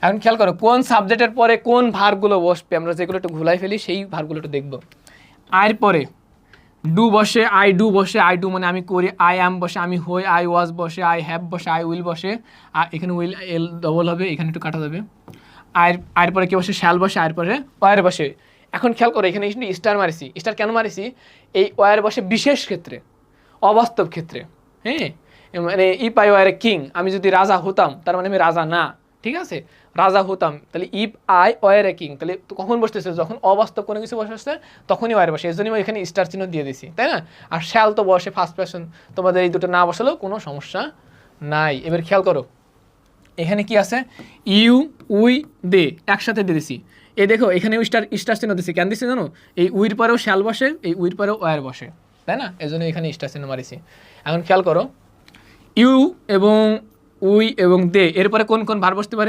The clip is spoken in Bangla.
এখন খেয়াল করো কোন সাবজেক্টের পরে কোন ভার্বগুলো বসবে, আমরা যেগুলো একটু ঘুলাই ফেলি সেই ভার্বগুলো একটু দেখবো। আয়ের পরে ডু বসে, আই ডু বসে, আই ডু মানে আমি করি, আই অ্যাম বসে আমি হই, আই ওয়াজ বসে, আই হ্যাভ বসে, আই উইল বসে, আর এখানে উইল এল ডবল হবে, এখানে একটু কাটা যাবে। আয়ের পরে কি বসে, শ্যাল বসে, আয়ের পরে ওয়ার বসে। এখন খেয়াল করো এখানে স্টার মারিছি, স্টার কেন মারিছি, এই ওয়ার বসে বিশেষ ক্ষেত্রে, অবাস্তব ক্ষেত্রে। হ্যাঁ, মানে if I were a king, আমি যদি রাজা হতাম তার মানে আমি রাজা না, ঠিক আছে, রাজা হতাম, তাহলে if I were a king, তাহলে কখন বসতেছে, যখন অবাস্তব কোনো কিছু বসে তখনই ওয়ার বসে, এই জন্যই আমি এখানে স্টার চিহ্ন দিয়ে দিছি, তাই না। আর শ্যাল তো বসে ফার্স্ট পারসন, তোমাদের এই দুটো না বসালেও কোনো সমস্যা নাই। এবার খেয়াল করো এখানে কি আছে, ইউ উই দে একসাথে দিয়ে দিছি, এই দেখো এখানে স্টার চিহ্ন দিছি, কেন দিছি জানো, এই উইর পরেও শ্যাল বসে, এই উইর পরেও ওয়ার বসে, তাই না, এই জন্য এখানে স্টার চিহ্ন মারিছি। এখন খেয়াল করো ইউ এবং উই এবং দে এরপরে কোন কোন ভার্ব বসতে পারে,